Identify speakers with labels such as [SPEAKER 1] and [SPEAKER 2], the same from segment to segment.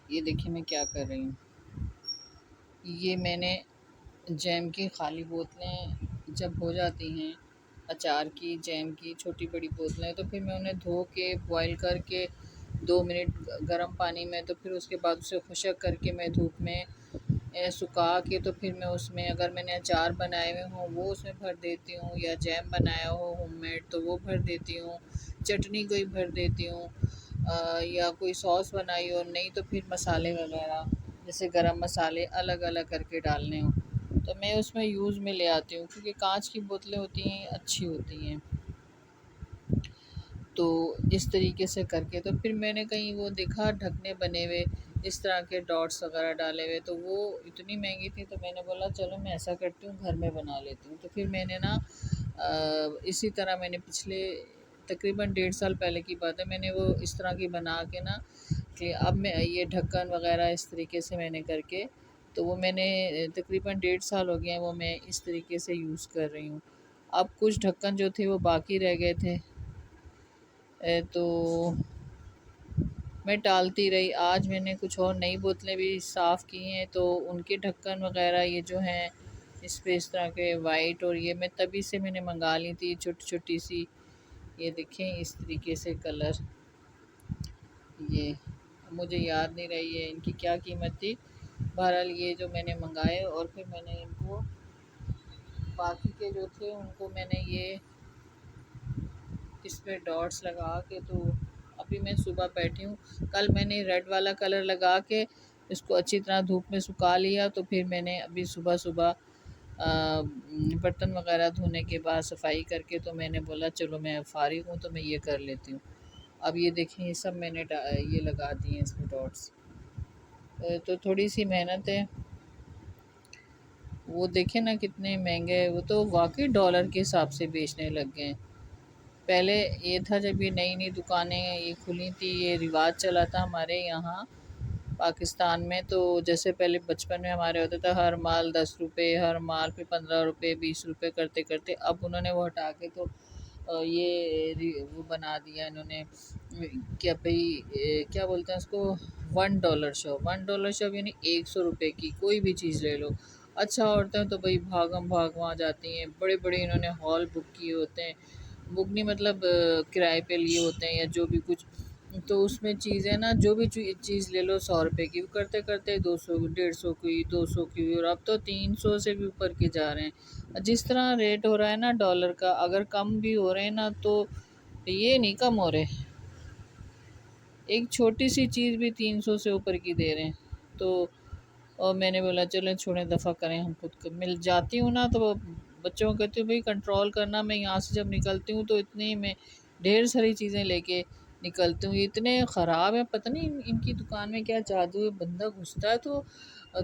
[SPEAKER 1] ये देखिए मैं क्या कर रही हूँ। ये मैंने जैम की खाली बोतलें जब हो जाती हैं, अचार की, जैम की छोटी बड़ी बोतलें, तो फिर मैं उन्हें धो के बॉईल करके 2 मिनट गर्म पानी में, तो फिर उसके बाद उसे खुशक करके मैं धूप में सुखा के, तो फिर मैं उसमें अगर मैंने अचार बनाए हुए हों वो उसमें भर देती हूँ, या जैम बनाया हो होममेड तो वो भर देती हूँ, चटनी कोई भर देती हूँ, या कोई सॉस बनाई हो, नहीं तो फिर मसाले वगैरह जैसे गरम मसाले अलग अलग करके डालने हो तो मैं उसमें यूज़ में ले आती हूँ, क्योंकि कांच की बोतलें होती हैं अच्छी होती हैं। तो इस तरीके से करके तो फिर मैंने कहीं वो देखा ढकने बने हुए इस तरह के डॉट्स वगैरह डाले हुए, तो वो इतनी महंगी थी, तो मैंने बोला चलो मैं ऐसा करती हूँ घर में बना लेती हूँ। तो फिर मैंने ना इसी तरह मैंने पिछले तकरीबन 1.5 साल पहले की बात है, मैंने वो इस तरह की बना के ना, कि अब मैं ये ढक्कन वगैरह इस तरीके से मैंने करके, तो वो मैंने तकरीबन 1.5 साल हो गए हैं वो मैं इस तरीके से यूज़ कर रही हूँ। अब कुछ ढक्कन जो थे वो बाकी रह गए थे, तो मैं टालती रही। आज मैंने कुछ और नई बोतलें भी साफ़ की हैं, तो उनके ढक्कन वगैरह ये जो हैं इस पे इस तरह के वाइट, और ये मैं तभी से मैंने मंगा ली थी छोटी छोटी सी। ये देखें इस तरीके से कलर, ये मुझे याद नहीं रही है इनकी क्या कीमत थी। बहरहाल ये जो मैंने मंगाए, और फिर मैंने इनको बाकी के जो थे उनको मैंने ये इस पे डॉट्स लगा के, तो अभी मैं सुबह बैठी हूँ। कल मैंने रेड वाला कलर लगा के इसको अच्छी तरह धूप में सुखा लिया, तो फिर मैंने अभी सुबह सुबह बर्तन वगैरह धोने के बाद सफाई करके, तो मैंने बोला चलो मैं फ़ारिग हूँ तो मैं ये कर लेती हूँ। अब ये देखें ये सब मैंने ये लगा दिए हैं इसमें डॉट्स। तो थोड़ी सी मेहनत है। वो देखें ना कितने महंगे है, वो तो वाकई डॉलर के हिसाब से बेचने लग गए हैं। पहले ये था जब ये नई नई दुकानें ये खुली थी, ये रिवाज चला था हमारे यहाँ पाकिस्तान में, तो जैसे पहले बचपन में हमारे होता था हर माल 10 रुपये, हर माल पे 15 रुपये, 20 रुपये करते करते अब उन्होंने वो हटा के, तो वो बना दिया इन्होंने, क्या भाई क्या बोलते हैं उसको, $1 शो, यानी 100 रुपये की कोई भी चीज़ ले लो। अच्छा, औरतें तो भाई भागम भाग वहाँ जाती हैं, बड़े बड़े इन्होंने हॉल बुक किए होते हैं, बुक नहीं मतलब किराए पे लिए होते हैं या जो भी कुछ, तो उसमें चीज़ें ना जो भी चीज़ ले लो 100 रुपये की, करते करते 200, 150 की, 200 की, और अब तो 300 से भी ऊपर के जा रहे हैं। जिस तरह रेट हो रहा है ना डॉलर का, अगर कम भी हो रहे हैं ना तो ये नहीं कम हो रहे, एक छोटी सी चीज़ भी 300 से ऊपर की दे रहे हैं। तो और मैंने बोला चलो छोड़ें, दफ़ा करें, हम खुद मिल जाती हूँ ना, तो बच्चों को कहती हूँ भाई कंट्रोल करना। मैं यहाँ से जब निकलती हूँ तो इतनी मैं ढेर सारी चीज़ें लेके निकलती हूँ, इतने ख़राब है, पता नहीं इनकी दुकान में क्या जादू है। बंदा घुसता है तो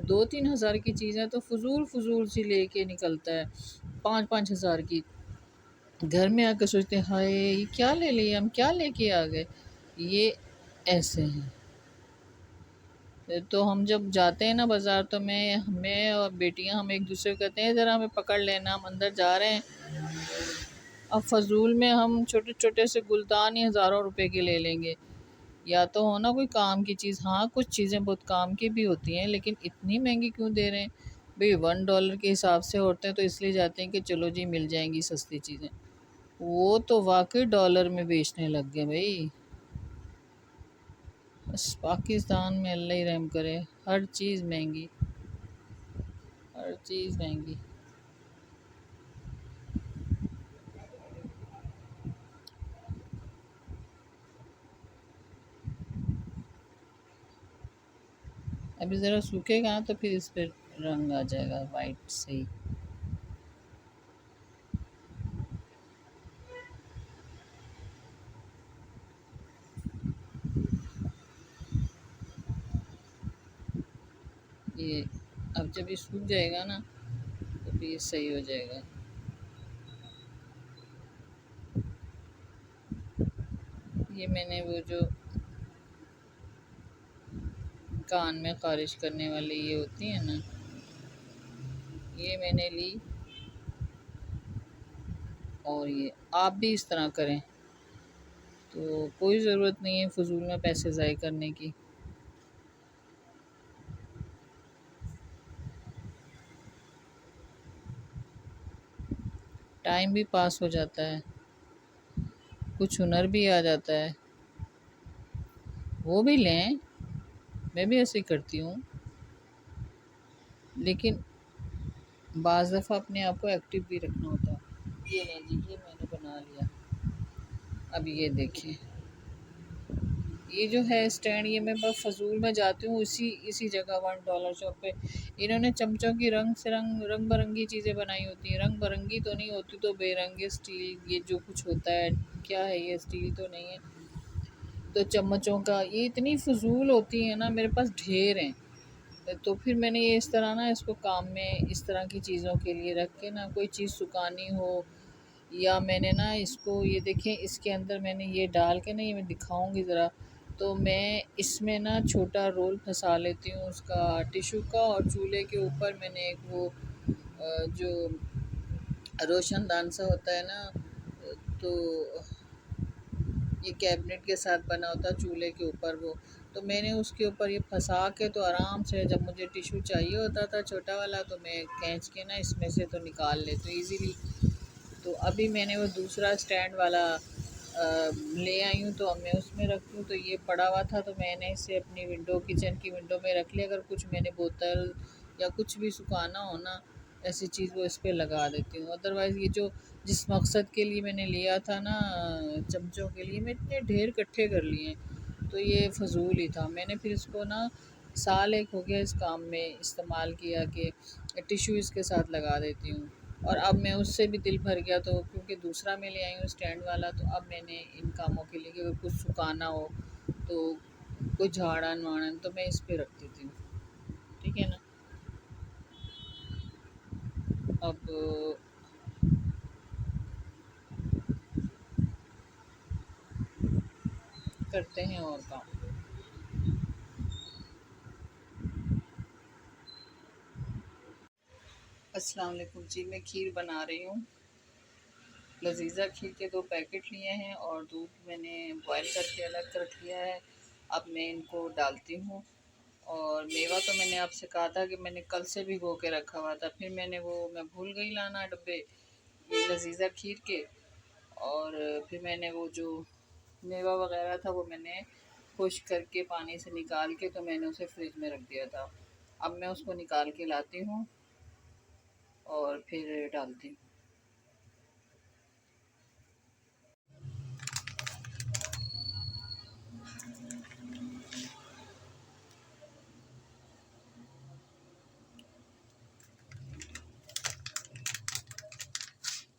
[SPEAKER 1] 2-3 हज़ार की चीज़ें तो फजूल सी लेके निकलता है, 5-5 हज़ार की। घर में आकर सोचते हैं हाय ये क्या ले लिया, हम क्या लेके आ गए। ये ऐसे हैं। तो हम जब जाते हैं ना बाज़ार, तो मैं और बेटियां हम एक दूसरे को कहते हैं ज़रा हमें पकड़ लेना, हम अंदर जा रहे हैं। अब फजूल में हम छोटे छोटे से गुलदान ही हज़ारों रुपए के ले लेंगे। या तो हो ना कोई काम की चीज़, हाँ कुछ चीज़ें बहुत काम की भी होती हैं, लेकिन इतनी महंगी क्यों दे रहे हैं भाई। $1 के हिसाब से औरतें तो इसलिए जाते हैं कि चलो जी मिल जाएंगी सस्ती चीज़ें, वो तो वाकई डॉलर में बेचने लग गए भाई। बस पाकिस्तान में अल्लाह ही रहम करे, हर चीज़ महंगी, हर चीज़ महंगी। अभी ज़रा सूखेगा ना तो फिर इस पर रंग आ जाएगा वाइट सही। ये अब जब ये सूख जाएगा ना तो फिर ये सही हो जाएगा। ये मैंने वो जो कान में ख़ारिज करने वाली ये होती है ना, ये मैंने ली। और ये आप भी इस तरह करें, तो कोई ज़रूरत नहीं है फ़जूल में पैसे ज़ाय करने की। टाइम भी पास हो जाता है, कुछ हुनर भी आ जाता है। वो भी लें, मैं भी ऐसे ही करती हूँ, लेकिन बाज़ दफ़ा अपने आप को एक्टिव भी रखना होता है। ये लें जी, ये मैंने बना लिया। अब ये देखें, ये जो है स्टैंड, ये मैं बस फजूल में जाती हूँ इसी इसी जगह $1 शॉप पे। इन्होंने चमचों की रंग से रंग बिरंगी चीज़ें बनाई होती हैं। रंग बिरंगी तो नहीं होती, तो बेरंगे स्टील, ये जो कुछ होता है, क्या है ये, स्टील तो नहीं है, तो चम्मचों का ये इतनी फजूल होती है ना, मेरे पास ढेर हैं। तो फिर मैंने ये इस तरह ना इसको काम में इस तरह की चीज़ों के लिए रख के ना, कोई चीज़ सुखानी हो, या मैंने ना इसको, ये देखें इसके अंदर मैंने ये डाल के ना, ये मैं दिखाऊंगी ज़रा, तो मैं इसमें ना छोटा रोल फंसा लेती हूँ उसका टिशू का, और चूल्हे के ऊपर मैंने एक वो जो रोशनदान सा होता है ना, तो ये कैबिनेट के साथ बना होता चूल्हे के ऊपर वो, तो मैंने उसके ऊपर ये फंसा के, तो आराम से जब मुझे टिशू चाहिए होता था छोटा वाला, तो मैं खींच के ना इसमें से तो निकाल लेती हूँ ईज़िली। तो अभी मैंने वो दूसरा स्टैंड वाला ले आई हूँ, तो अब मैं उसमें रखती हूँ। तो ये पड़ा हुआ था, तो मैंने इसे अपनी विंडो, किचन की विंडो में रख लिया। अगर कुछ मैंने बोतल या कुछ भी सुखाना हो ना, ऐसी चीज़ वो इस पे लगा देती हूँ। अदरवाइज़ ये जो जिस मकसद के लिए मैंने लिया था ना, चमचों के लिए, मैं इतने ढेर इकट्ठे कर लिए, तो ये फ़जूल ही था। मैंने फिर इसको ना साल एक हो गया इस काम में इस्तेमाल किया कि टिशू इसके साथ लगा देती हूँ। और अब मैं उससे भी दिल भर गया, तो क्योंकि दूसरा मैं ले आई हूँ स्टैंड वाला, तो अब मैंने इन कामों के लिए कि अगर कुछ सुखाना हो, तो कोई झाड़न वाड़न, तो मैं इस पे रख देती हूँ। ठीक है ना। अब करते हैं और काम। अस्सलाम वालेकुम जी, मैं खीर बना रही हूँ। लजीज़ा खीर के 2 पैकेट लिए हैं, और दूध मैंने बॉयल करके अलग रख लिया है। अब मैं इनको डालती हूँ। और मेवा तो मैंने आपसे कहा था कि मैंने कल से भिगो के रखा हुआ था, फिर मैं भूल गई लाना डब्बे लजीज़ा खीर के। और फिर मैंने वो जो मेवा वगैरह था, वो मैंने खुश करके पानी से निकाल के, तो मैंने उसे फ्रिज में रख दिया था। अब मैं उसको निकाल के लाती हूँ और फिर डालती हूँ।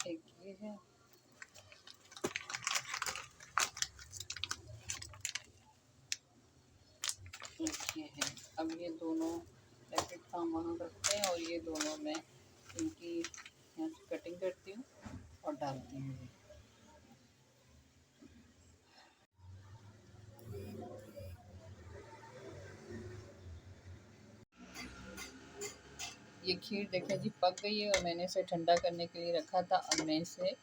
[SPEAKER 1] एक ये है, एक ये है। अब ये दोनों पैकेट हम वहाँ रखते हैं, और ये दोनों मैं इनकी यहाँ से कटिंग करती हूँ और डालती हूँ। ये खीर देखें जी पक गई है, और मैंने इसे ठंडा करने के लिए रखा था। अब मैं इसे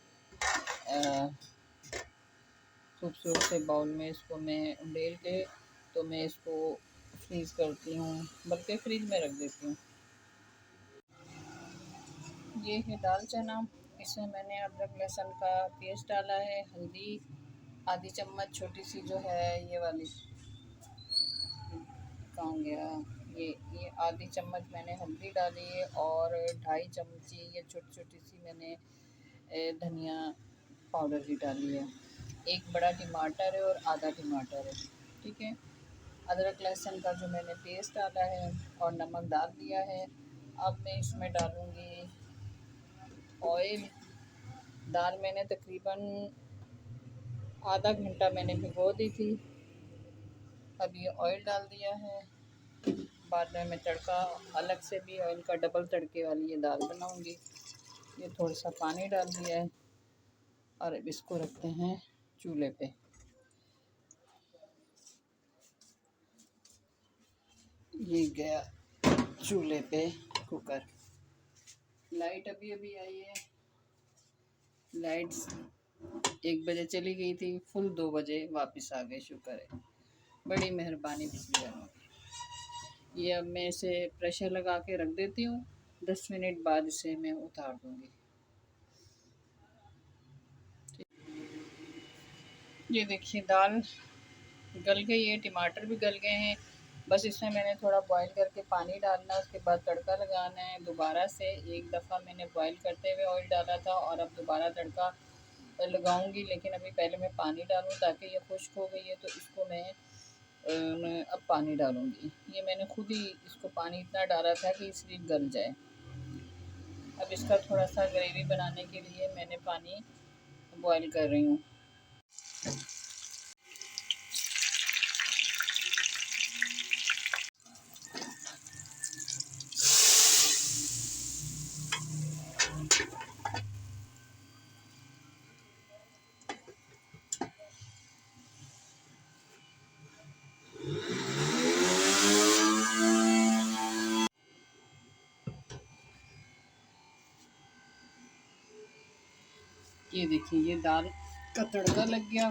[SPEAKER 1] खूबसूरत से बाउल में इसको मैं उंडेल के, तो मैं इसको फ्रीज़ करती हूँ, बल्कि फ्रिज में रख देती हूँ। ये है दाल चना, इसमें मैंने अदरक लहसुन का पेस्ट डाला है, हल्दी आधी चम्मच छोटी सी जो है ये वाली, कहाँ गया, ये आधी चम्मच मैंने हल्दी डाली है, और 2.5 चमची ये छोटी छोटी सी मैंने धनिया पाउडर की डाली है। एक बड़ा टमाटर है और आधा टमाटर है। ठीक है। अदरक लहसुन का जो मैंने पेस्ट डाला है, और नमक डाल दिया है। अब मैं इसमें डालूँगी ऑयल। दाल मैंने तकरीबन आधा घंटा मैंने भिगो दी थी। अब ये ऑयल डाल दिया है। बाद में मैं तड़का अलग से भी ऑयल का डबल तड़के वाली ये दाल बनाऊंगी। ये थोड़ा सा पानी डाल दिया है, और अब इसको रखते हैं चूल्हे पे। ये गया चूल्हे पे कुकर। लाइट अभी अभी आई है। लाइट 1 बजे चली गई थी, फुल 2 बजे वापस आ गए, शुक्र है, बड़ी मेहरबानी बिजली वालों की। ये अब मैं इसे प्रेशर लगा के रख देती हूँ। 10 मिनट बाद इसे मैं उतार दूँगी। ये देखिए दाल गल गई है, टमाटर भी गल गए हैं। बस इसमें मैंने थोड़ा बॉईल करके पानी डालना है, उसके बाद तड़का लगाना है दोबारा से। एक दफ़ा मैंने बॉईल करते हुए ऑयल डाला था और अब दोबारा तड़का लगाऊंगी, लेकिन अभी पहले मैं पानी डालूं ताकि ये खुश्क हो गई है तो इसको मैं अब पानी डालूंगी। ये मैंने खुद ही इसको पानी इतना डाला था कि इसलिए गल जाए। अब इसका थोड़ा सा ग्रेवी बनाने के लिए मैंने पानी बॉईल कर रही हूँ। ये देखिए ये दाल का तड़का लग गया।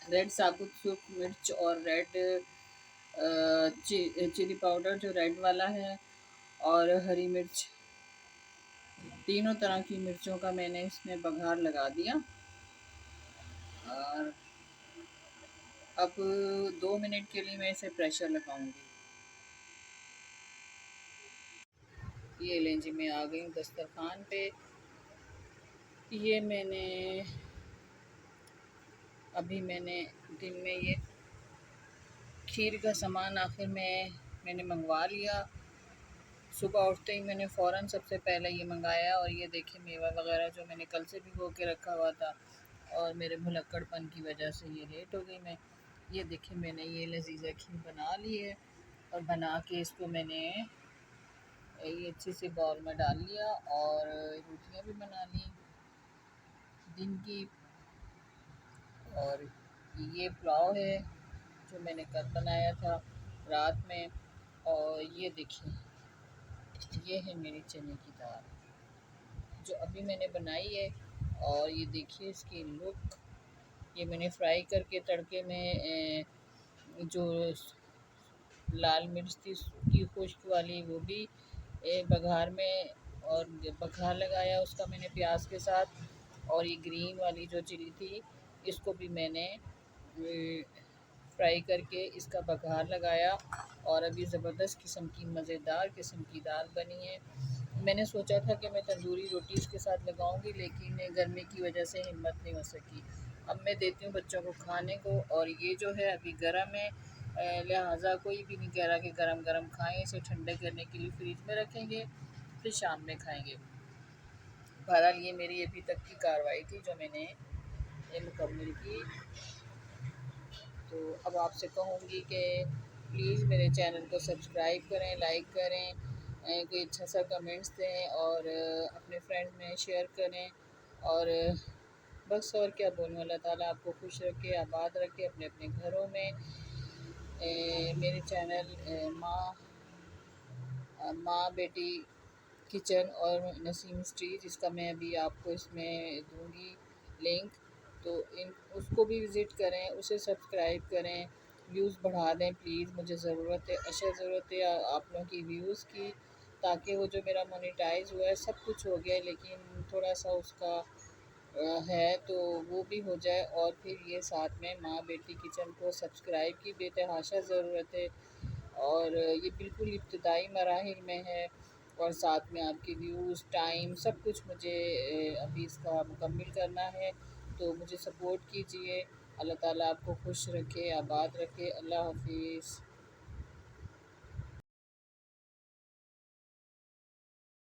[SPEAKER 1] रेड साबुत सूख मिर्च और रेड चिली पाउडर जो रेड वाला है और हरी मिर्च, तीनों तरह की मिर्चों का मैंने इसमें बघार लगा दिया। और अब 2 मिनट के लिए मैं इसे प्रेशर लगाऊंगी। ये लें जी, मैं आ गई हूँ दस्तरखान पे। ये मैंने दिन में ये खीर का सामान आखिर में मैंने मंगवा लिया। सुबह उठते ही मैंने फ़ौरन सबसे पहले ये मंगाया। और ये देखिए मेवा वगैरह जो मैंने कल से भिगो के रखा हुआ था और मेरे भुलक्कड़पन की वजह से ये लेट हो गई मैं। ये देखिए मैंने ये लजीज़ा खीर बना ली है और बना के इसको मैंने ये अच्छे से बाउल में डाल लिया और रोटियां भी बना ली दिन की। और ये पुलाव है जो मैंने कल बनाया था रात में। और ये देखिए ये है मेरी चने की दाल जो अभी मैंने बनाई है। और ये देखिए इसकी लुक। ये मैंने फ्राई करके तड़के में जो लाल मिर्च थी की खुश्क वाली वो भी बघार में, और बघार लगाया उसका मैंने प्याज के साथ। और ये ग्रीन वाली जो चिली थी इसको भी मैंने फ्राई करके इसका बघार लगाया। और अभी ज़बरदस्त किस्म की मज़ेदार किस्म की दाल बनी है। मैंने सोचा था कि मैं तंदूरी रोटी इसके साथ लगाऊंगी, लेकिन गर्मी की वजह से हिम्मत नहीं हो सकी। अब मैं देती हूँ बच्चों को खाने को। और ये जो है अभी गर्म है, लिहाजा कोई भी नहीं कह रहा कि गरम गरम खाएं। इसे ठंडे करने के लिए फ्रिज में रखेंगे, फिर शाम में खाएंगे। बहरहाल ये मेरी अभी तक की कार्रवाई थी जो मैंने ये मुकम्मल की। तो अब आपसे कहूँगी कि प्लीज़ मेरे चैनल को सब्सक्राइब करें, लाइक करें, कोई अच्छा सा कमेंट्स दें और अपने फ्रेंड्स में शेयर करें। और बस और क्या बोलूँ, अल्लाह ताला आपको खुश रखे, आबाद रखे अपने अपने घरों में। मेरे चैनल माँ बेटी किचन और नसीम स्ट्रीट, जिसका मैं अभी आपको इसमें दूंगी लिंक, तो इन उसको भी विज़िट करें, उसे सब्सक्राइब करें, व्यूज़ बढ़ा दें प्लीज़। मुझे ज़रूरत है, अशद ज़रूरत है आप लोगों की व्यूज़ की, ताकि वो जो मेरा मोनेटाइज हुआ है सब कुछ हो गया है, लेकिन थोड़ा सा उसका है तो वो भी हो जाए। और फिर ये साथ में माँ बेटी किचन को सब्सक्राइब की बेतहाशा ज़रूरत है। और ये बिल्कुल इब्तदाई मराहिल में है और साथ में आपके व्यूज़ टाइम सब कुछ मुझे अभी इसका मुकम्मल करना है। तो मुझे सपोर्ट कीजिए। अल्लाह ताला आपको खुश रखे, आबाद रखे। अल्लाह हाफिज़।